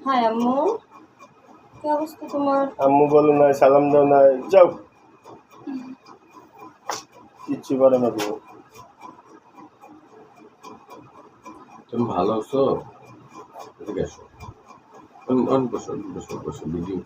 High আম্মু, কি অবস্থা তোমার? আম্মু বলো না, সালাম দাও না, যাও। কিচ্ছু পারে না তুমি। তুমি ভালো আছো? এদিকে আসো। অন বসো, বসো, বসো, ভিডিও।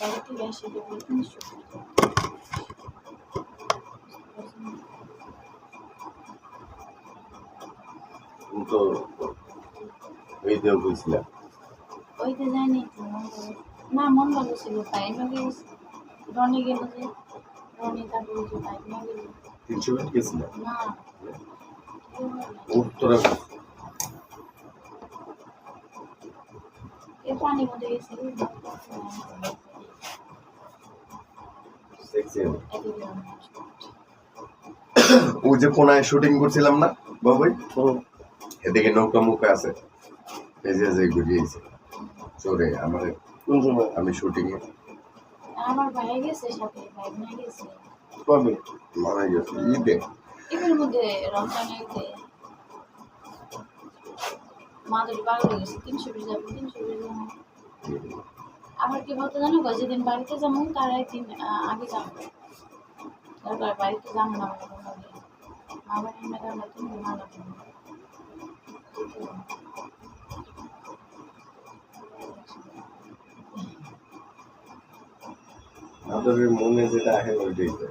বাড়ি থেকে এসে দেখি তুমি তুমি তো এই দেও বলছিলাম। ওইতে যায়নি তো না, মন ভালো ছিল, তাই নাকি রনি গেল যে রনি তারপরে যে বাইক না গেল 300 মিনিট গেছিলাম না উত্তরা এ পানি মধ্যে গেছিল সেকশন ও যে কোনায় শুটিং করছিলাম না বাবুই, এদিকে নৌকা মুখে আছে, এই যে যে ঘুরিয়েছে চোরে আমার কোন সময়? আমি শুটিং এ আমার ভাই গেছে সাথে, বাইক না গেছে কবে? মারা গেছে ঈদে। এগুলোর মধ্যে রমজানেতে মাদের পাগল হয়ে গেছে, 320 যাবো 320 যাবো। আবার কি বলতে জানো, যেদিন বাড়িতে যাবো তার একদিন আগে যাবো, তারপর বাড়িতে যাবো না মা বাড়ির মেয়েরা নতুন মানা আমাদের মনে যেটা আহে ওইটাই তো।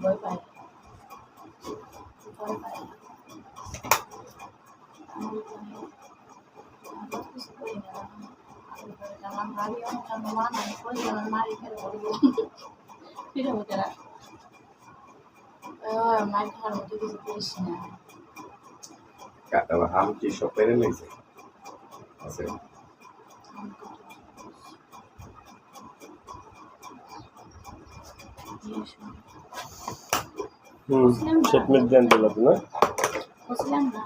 ভয় পায় ভয় পায় কিছু করি না আমার ভাবি অনেক মান আমি করি আমার মারি ফেলে বলবো ফিরে হতে না মায়ের খাওয়ার মধ্যে কিছু করিস না। আম কি সব পেরে নিয়েছে আছে সেটমেন্ট দেন দিলাম না। বুঝলাম না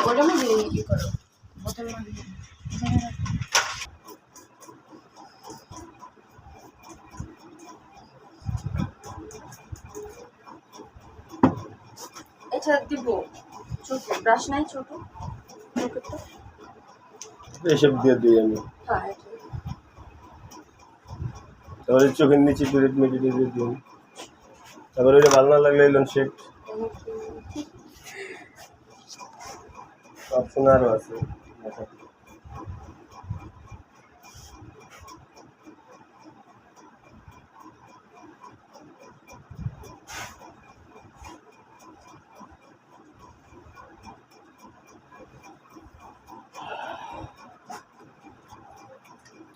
ওটা মধ্যে ই করো বোতল মধ্যে এটা দিব ছোট ব্রাশ নাই ছোট এসব দিয়ে দিই আমি। হ্যাঁ তারপরে চোখের নিচে পিরিয়ড মেটে দিয়ে দিই। তারপরে ওইটা ভালো না লাগলে এলাম শেট অপশন আরও আছে।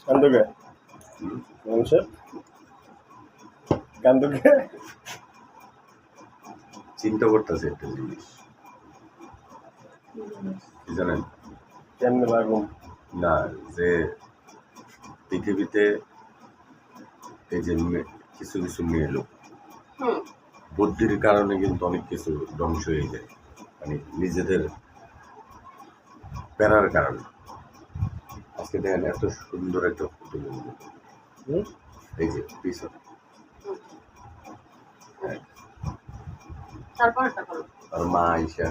কান্দুকে মানুষের কান্দুকে চিন্তা করতেছে একটা জিনিস কি জানেন কেমনে লাগুম না, যে পৃথিবীতে এই যে কিছু কিছু মেয়ে লোক বুদ্ধির কারণে কিন্তু অনেক কিছু ধ্বংস হয়ে যায়, মানে নিজেদের প্যারার কারণে। আজকে দেখেন এত সুন্দর একটা ফটো এই যে পিছনে আর মা আইসা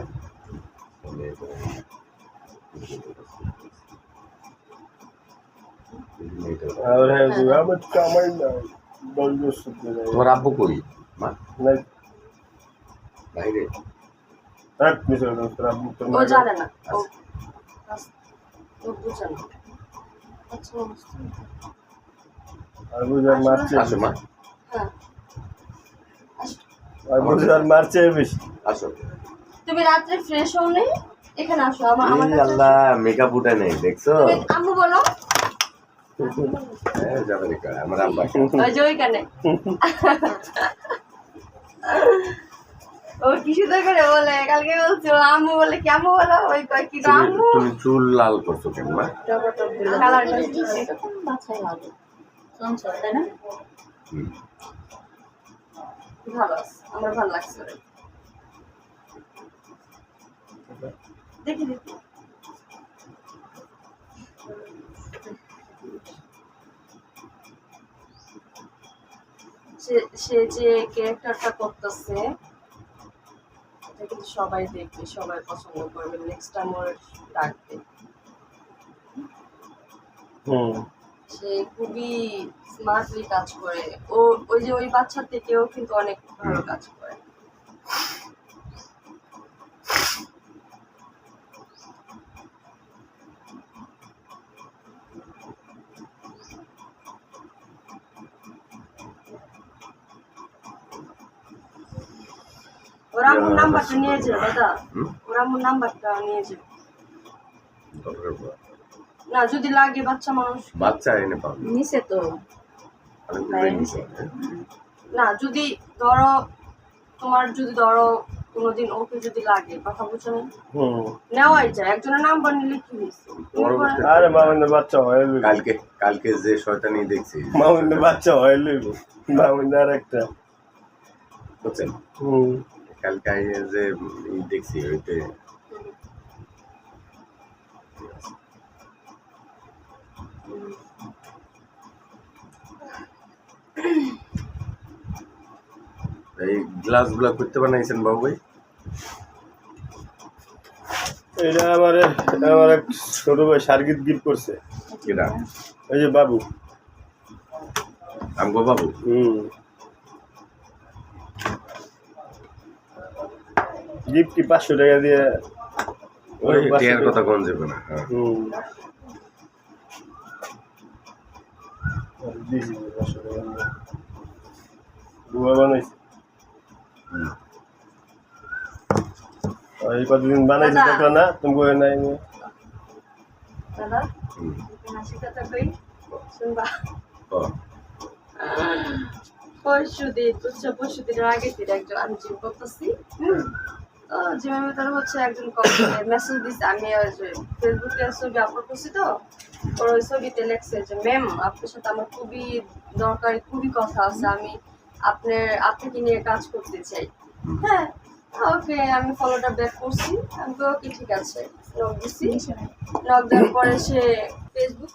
আমার কামাই নাই 10 বছর ধরে। তোমার আব্বু কই মা নাই বাইরে রাত মিশে তোর আব্বু তোর ও মা জানে না ও বুঝে না আচ্ছা আর বুঝার মারছে আসো মা হ্যাঁ আর বুঝার মারছে বেশি। আসো তুমি রাত্রে ফ্রেশ হও নি, এখানে আসো আমার কাছে আল্লাহ মেকআপ উঠে নেই দেখছো আম্মু বলো হ্যাঁ যাবে রেখা আমার আব্বা ওই যে ওইখানে ও কি সুন্দর করে বলে, কালকে বলছে ও আম্মু বলে কি আম্মু বলো, ওই কয় কি তুমি আম্মু তুমি চুল লাল করছো কেন মা? কালারটা এটা কোন বাচ্চাই লাগে চঞ্চল তাই না? হুম। ভালো আছে, আমার ভালো লাগছে ওরে। দেখি দেখি সে যে ক্যারেক্টারটা করতেছে এটা কিন্তু সবাই দেখবে, সবাই পছন্দ করবে, নেক্সট টাইম ওর ডাকবে। হুম সে খুবই স্মার্টলি কাজ করে, ও ওই যে ওই বাচ্চা থেকেও কিন্তু অনেক ভালো কাজ করে। ওর আম্মুর নাম্বারটা নিয়ে যাও দাদা, ওর আম্মুর নাম্বারটা নিয়ে যাও। দরকার পড়ে। না যদি লাগে বাচ্চা মানুষ, বাচ্চা এনে পাবো নিচে তো অনেক নিচে না যদি ধরো তোমার যদি ধরো কোনোদিন ওকে যদি লাগে, কথা বুঝছো না, হুম নেওয়াই যায়, একজনের নাম্বার নিলে কি হয়েছে? পরবর্তী আরে মামুনের বাচ্চা হয় লইব কালকে কালকে যে শয়তানি দেখছি মামুনের বাচ্চা হয় লইব মামুনের আর একটা বুঝছেন হুম কালকে আইয়ে যে দেখছি ওইতে এই গ্লাস গুলা করতে বানাইছেন বাবু ভাই? এটা আমার এক ছোট ভাই সার্কিট গিফট করছে কিনা ওই যে বাবু আমগো বাবু গিফট কি 500 টাকা দিয়ে ওই টিয়ার কথা কোন যাবে না হ্যাঁ দিছি 500 টাকা দিয়ে বুয়া বানাইছে এই কতদিন বানাইছে দাদা। দেখলা না তুমি বই নাই দাদা হাসি কথা কই শুনবা। ও পরশুদিনের আগে থেকে একজন আমি জিম করতেছি, তো জিমের ভিতরে হচ্ছে একজন মেসেজ দিচ্ছে, আমি ফেসবুকে ছবি আপলোড করছি, তো ওর ওই ছবিতে লেখছে যে ম্যাম আপনার সাথে আমার খুবই দরকারি খুবই কথা আছে, আমি আপনাকে নিয়ে কাজ করতে চাই। হ্যাঁ ওকে, আমি ফলোটা ব্যাক করছি, আমি তো ওকে ঠিক আছে নক দিছি, নক দেওয়ার পরে সে ফেসবুক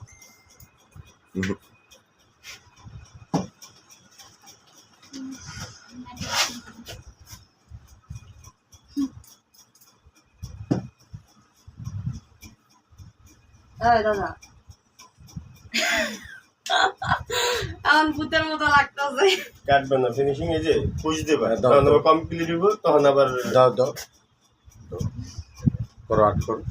দাদা আমার ভূতের মতো লাগতেছে। কাটবে না ফিনিশিং এই যে পুশ দেবা দাও, তখন দাও। আবার কমপ্লিট হইব তখন আবার দাও দাও করো আট করো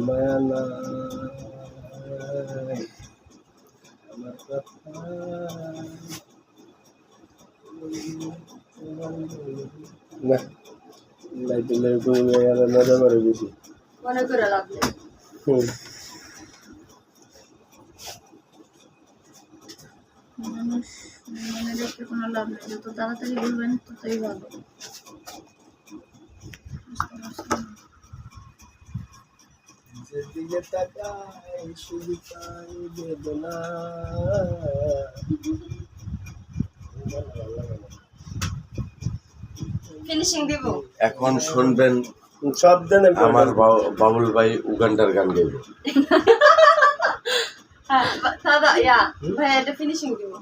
মায়া নাই আমার কথা না নাই দিলে তুমি মজা করে বেশি মনে করে লাভ নেই। মানুষ মনে রেখে কোনো লাভ নেই, যত তাড়াতাড়ি বলবেন ততই ভালো। বুঝতে পারছেন? যেদিকে তাকাই শুধু পাই বেদনা ফিনিশিং দিব। এখন শুনবেন সব দেন আমার বাবুল ভাই উগান্ডার গান গাইবে। হ্যাঁ দাদা ইয়া ভাই এটা ফিনিশিং দিব।